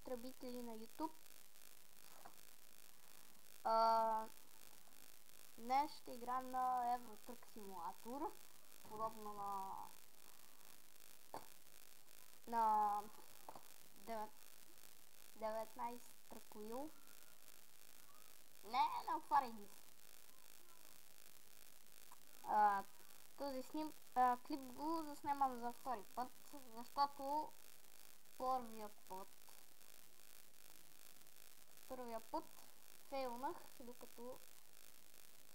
потребители на YouTube. Днес ще играем на Евротрък симулатор, подобно на 19 тръкоил. Не отваряй ги. Този клип го заснемам за втори път, защото първия път фейлнах, докато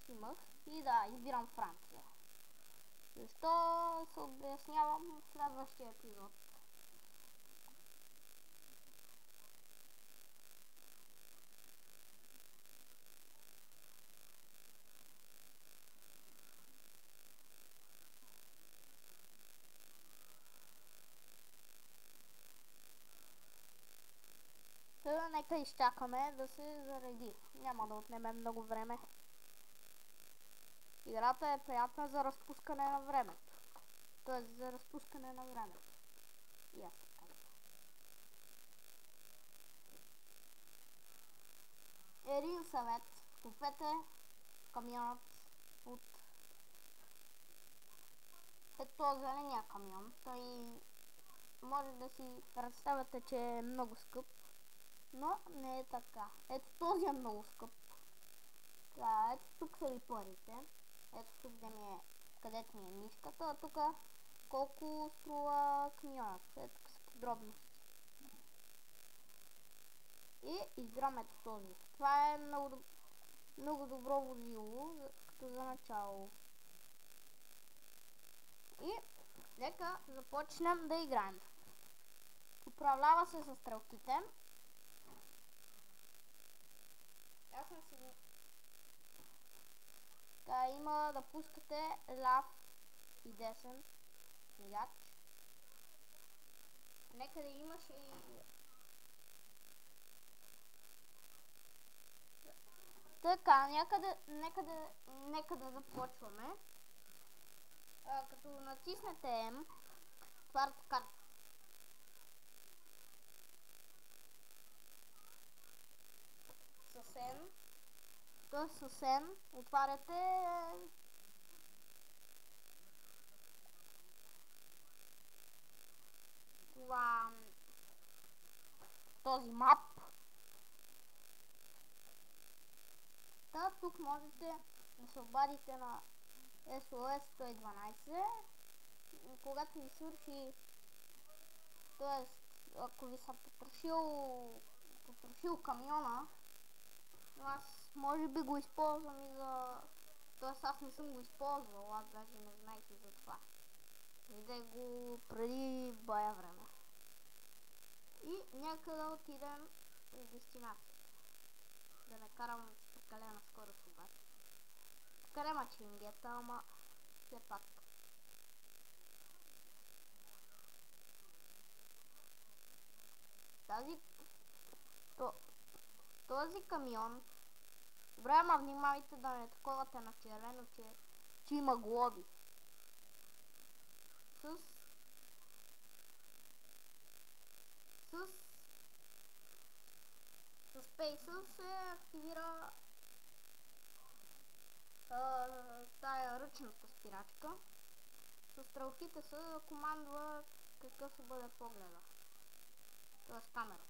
снимах и да, избирам Франция. Защо се обяснявам в следващия епизод. Нека изчакаме да се зареди. Няма да отнеме много време. Играта е приятна за разпускане на времето. Тоест за разпускане на времето. И аз така. Един съвет. Купете камионът от ето зеления камион. Той може да си представяте, че е много скъп. Но не е така. Ето този е много скъп. Ето тук са ви парите. Ето тук където ми е мишката, а тук колко струва камионът. Ето тук са подробности. И избирам ето този. Това е много добро возило, като за начало. И нека започнем да играем. Управлява се с стрелките. Аз съм си така, има да пускате ляв и десен мигач. Нека да имаше и така, нека да започваме. Като натиснете M, отваряте карта. Съвсем отваряте този мап. Тук можете да се обадите на SOS 112, когато ви свърши, т.е. ако ви са потрошил камиона, но аз може би го използвам и за... т.е. аз не съм го използвал, аз даже не знаех и за това. Видях го преди бая време. И нека да отидем в дестинацията. Да не карам с прекалена скорост обаче. Карема чингета, ама все пак. Този камион, добре, ама внимавайте да не таковате на червено, че има глоби. С Space се активира тая ръчната спирачка. С стрелките се командва какъв ще бъде погледа. Това е камера.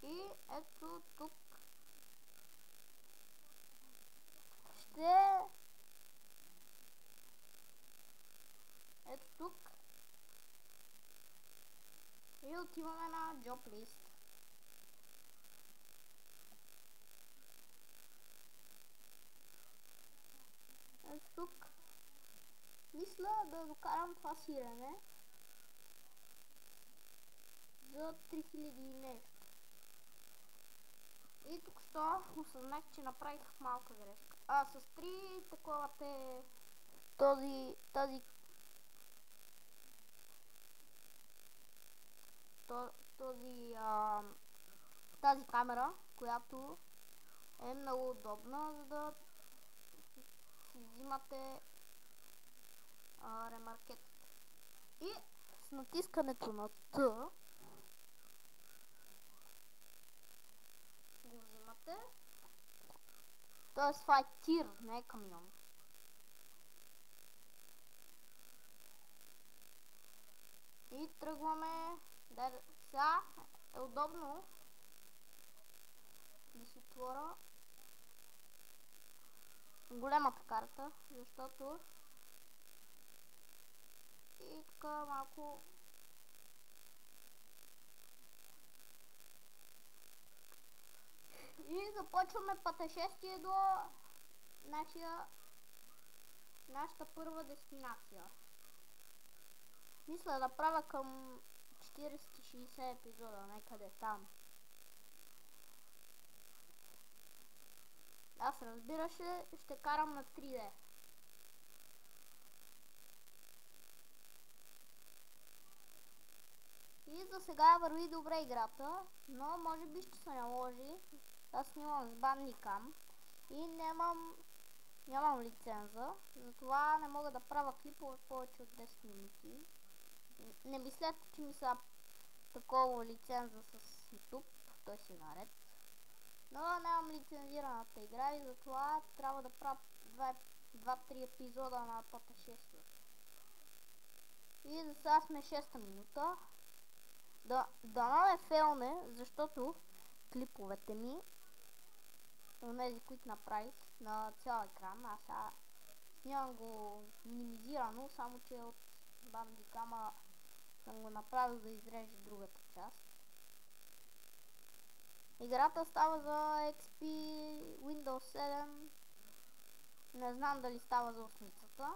И ето тук ето тук и отиваме на Job List. Ето тук мисля да докарам това сирене за 3000 и нещо. И тук що осъзнах, че направих малка грешка. С 3 таковате тази камера която е много удобна, за да си взимате ремаркетите. И с натискането на Т го взимате. Тоест това е тир, не е камион. И тръгваме. Сега е удобно да си отворя големата карта, защото и така малко и започваме пътешествие до нашата първа дестинация. Мисля да правя към 40-60 епизода, някъде там. Аз, разбира се, ще карам на 3D. И за сега върви добре играта, но може би ще се наложи. Аз снимам с Bandicam и нямам лиценза, затова не мога да правя клипове повече от 10 минути. Не мислете, че ми са такова лиценза с YouTube, той си наред. Но нямам лицензираната игра и затова трябва да правя 2-3 епизода на пътешествието. И за сега сме 6-та минута. Да не фейлне, защото клиповете ми, онези, които направих на цял екран, аз сега снимам го минимизирано, само че от Bandicam съм го направил да изрежа другата част. Играта става за XP, Windows 7, не знам дали става за осмицата.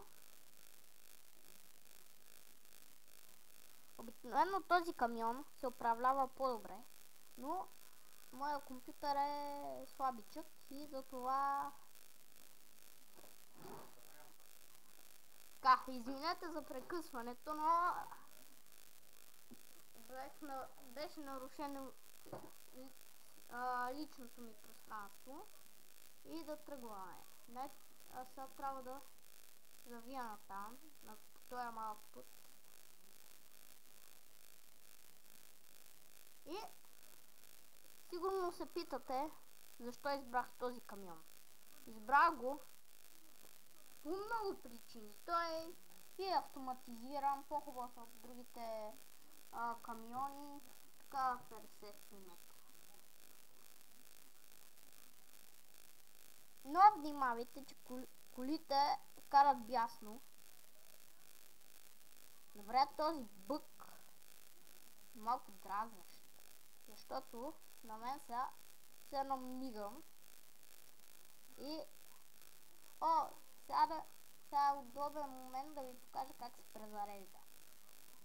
Обикновено този камион се управлява по-добре, но моят компютър е слабичък и затова... Така, извинете за прекъсването, но беше нарушено личното ми пространство и да тръгваме. Аз сега трябва да завия натам, на този малък път. И сигурно се питате защо избрах този камион. Избрах го по много причини. Той е автоматизиран, по-хубав от другите камиони, така 50 метра. Но внимавайте, че колите карат бясно. Добре, този бък е малко дразнещ, защото на мен сега все едно мигам и сега е удобен момент да ви покажа как се презарежда.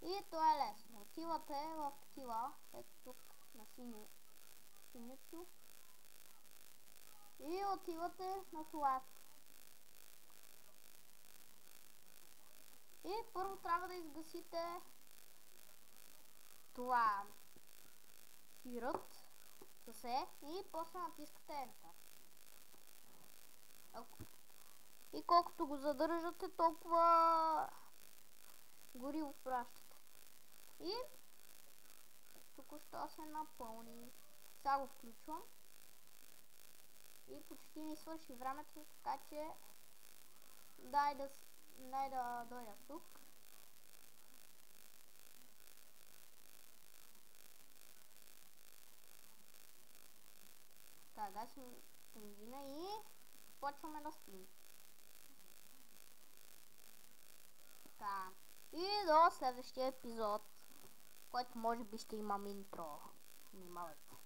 И това е лесно. Отивате в такива, ето тук на синьото, и отивате на това. И първо трябва да изгасите това тирът с Е и после натискате Enter. И колкото го задържате, толкова гориво пращате. И току-що се напълни. Сега го включвам. И почти ни свърши времето, така че дай да дойда тук. Така, гасим бензина и почваме да спим. Така. И до следващия епизод, който може би ще имам интро. Внимавайте.